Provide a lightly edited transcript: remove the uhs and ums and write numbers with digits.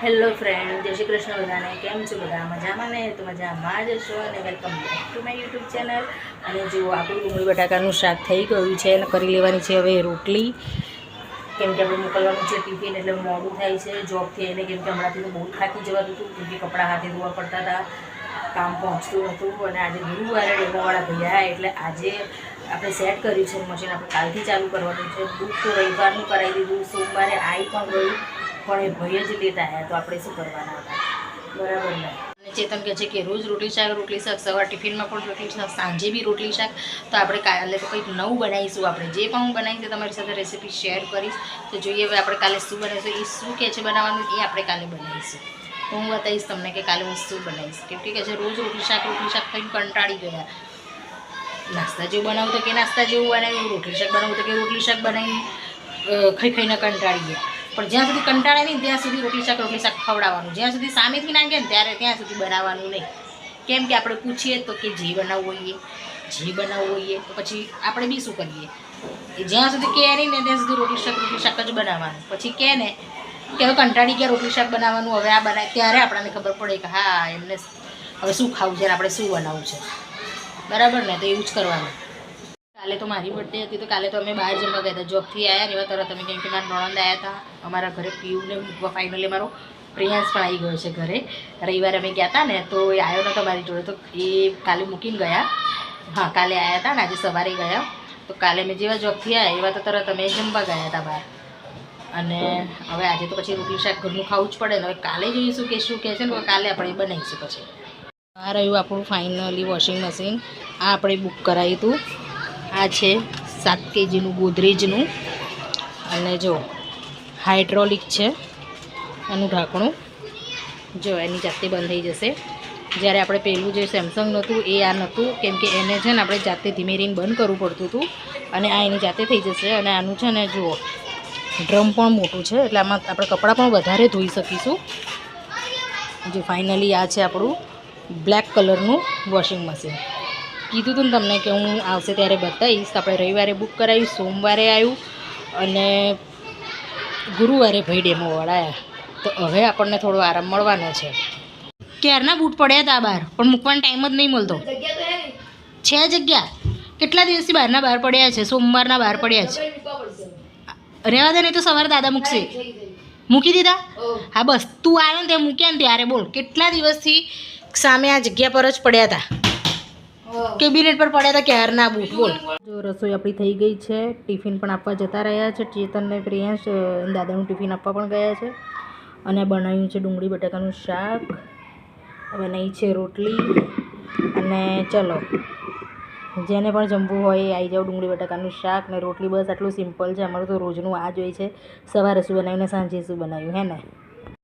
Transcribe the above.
Hello friend, જય શ્રી કૃષ્ણ બધાને. કેમ છો બધા? મજામાં ને? તો મજામાં જ હશો અને welcome back to my YouTube channel. અને જુઓ, આપણું ડુંગળી બટાકાનું શાક થઈ ગયું છે અને કરી લેવાની છે હવે રોટલી. કેમ કે આપણે મોકલવાનું છે ટિફિન, એટલે મોડું થાય છે જોબથી આવીને. કેમ કે હમણાંથી તો બહુ થાકી જવાતું હતું, કેમ કે કપડાં હાથે ધોવા પડતા હતા, કામ પહોંચતું નહોતું. અને આજે ગુરુવારે ડેમોવાળા ભૈયા, એટલે આજે આપણે સેટ કર્યું છે મશીન. આપણે કાલથી ચાલુ કરવાનું છે. બુક તો રવિવારનું કરાવી દીધું, સોમવારે આવી પણ ગયું, પણ એ ભાઈ જ લેટ આવ્યા, તો આપણે શું કરવાના હતા, બરાબર ને? અને ચેતન કહે છે કે રોજ રોટલી શાક, સવાર ટિફિનમાં પણ રોટલી શાક, સાંજે બી રોટલી શાક. તો આપણે કાલે તો કંઈક નવું બનાવીશું. આપણે જે પણ હું બનાવીશ તમારી સાથે રેસીપી શેર કરીશ. તો જોઈએ હવે આપણે કાલે શું બનાવીશું, એ શું કહે છે બનાવવાનું, એ આપણે કાલે બનાવીશું. તો હું બતાવીશ તમને કે કાલે હું શું બનાવીશ. કેમ કે છે રોજ રોટલી શાક થઈને કંટાળી ગયા. નાસ્તા જેવું બનાવું તો કે નાસ્તા જેવું બનાવ્યું, રોટલી શાક બનાવું તો કે રોટલી શાક બનાવી ખાઈને કંટાળી ગયા. પણ જ્યાં સુધી કંટાળે નહીં ત્યાં સુધી રોટલી શાક ખવડાવવાનું. જ્યાં સુધી સામેથી ના ગયા ને ત્યાં સુધી બનાવવાનું નહીં. કેમ કે આપણે પૂછીએ તો કે જે બનાવવું હોઈએ તો પછી આપણે બી શું કરીએ, જ્યાં સુધી કહે નહીં ને ત્યાં સુધી રોટલી શાક જ બનાવવાનું. પછી કહે ને કે હવે કંટાળી ગયા રોટલી શાક બનાવવાનું, હવે આ બનાવે, ત્યારે આપણને ખબર પડે કે હા એમને હવે શું ખાવું છે, આપણે શું બનાવવું છે, બરાબર ને? તો એવું જ કરવાનું. કાલે તો મારી બર્થડે હતી, તો કાલે તો અમે બહાર જમવા ગયા હતા. જોબથી આવ્યા ને એવા તરત અમે, કેમ કે મારા નણંદ આવ્યા હતા અમારા ઘરે પીયુને મૂકવા. ફાઇનલી મારો પ્રિયાંશ પણ આવી ગયો છે ઘરે. રવિવારે અમે ગયા હતા ને, તો એ આવ્યો નહોતો મારી જોડે, તો એ કાલે મૂકીને ગયા. હા, કાલે આવ્યા હતા ને આજે સવારે ગયા. તો કાલે મેં જેવા જોબથી આવ્યા એવા તો તરત અમે જમવા ગયા હતા બહાર. અને હવે આજે તો પછી રોટલી શાક ઘરનું ખાવું જ પડે ને. હવે કાલે જોઈશું કે શું કહે છે ને, કાલે આપણે બનાવીશું. પછી આ રહ્યું આપણું ફાઇનલી વોશિંગ મશીન. આ આપણે બુક કરાવ્યું હતું. આ છે 7 kgનું ગોદરેજનું. અને જો હાઇડ્રોલિક છે એનું ઢાંકણું, જો એની જાતે બંધ થઈ જશે. જ્યારે આપણે પહેલું જે સેમસંગ નહોતું એ આ નહોતું, કેમ કે એને છે ને આપણે જાતે ધીમે રહીને બંધ કરવું પડતું હતું. અને આ એની જાતે થઈ જશે. અને આનું છે ને જુઓ, ડ્રમ પણ મોટું છે, એટલે આમાં આપણે કપડાં પણ વધારે ધોઈ શકીશું. જે ફાઇનલી આ છે આપણું બ્લેક કલરનું વોશિંગ મશીન. કીધું હતું ને તમને કે હું આવશે ત્યારે બતાવીશ. આપણે રવિવારે બુક કરાવ્યું, સોમવારે આવ્યું અને ગુરુવારે ભાઈ ડેમોવાળા આવ્યા. તો હવે આપણને થોડો આરામ મળવાનો છે. ક્યારના બૂટ પડ્યા હતા બહાર, પણ મૂકવાનો ટાઈમ જ નહીં મળતો. છે જગ્યા, કેટલા દિવસથી બહાર પડ્યા છે, સોમવારના બહાર પડ્યા છે. રહેવા દે, નહીં તો સવારે દાદા મૂકશે. મૂકી દીધા? હા બસ, તું આવ્યો ને ત્યાં મૂક્યા ને ત્યારે બોલ, કેટલા દિવસથી સામે આ જગ્યા પર જ પડ્યા હતા, કેબિનેટ પર પડ્યા હતા ક્યારના બૂટ, બોલ. જો રસોઈ આપણી થઈ ગઈ છે. ટિફિન પણ આપવા જતા રહ્યા છે. ચેતનને પ્રિયાંશ દાદાનું ટિફિન આપવા પણ ગયા છે. અને બનાવ્યું છે ડુંગળી બટાકાનું શાક, બનાવી છે રોટલી. અને ચલો, જેને પણ જમવું હોય એ આવી જાઓ. ડુંગળી બટાકાનું શાક ને રોટલી, બસ આટલું સિમ્પલ છે. અમારું તો રોજનું આ જ હોય છે. સવારે શું બનાવ્યું ને સાંજે શું બનાવ્યું, હે ને?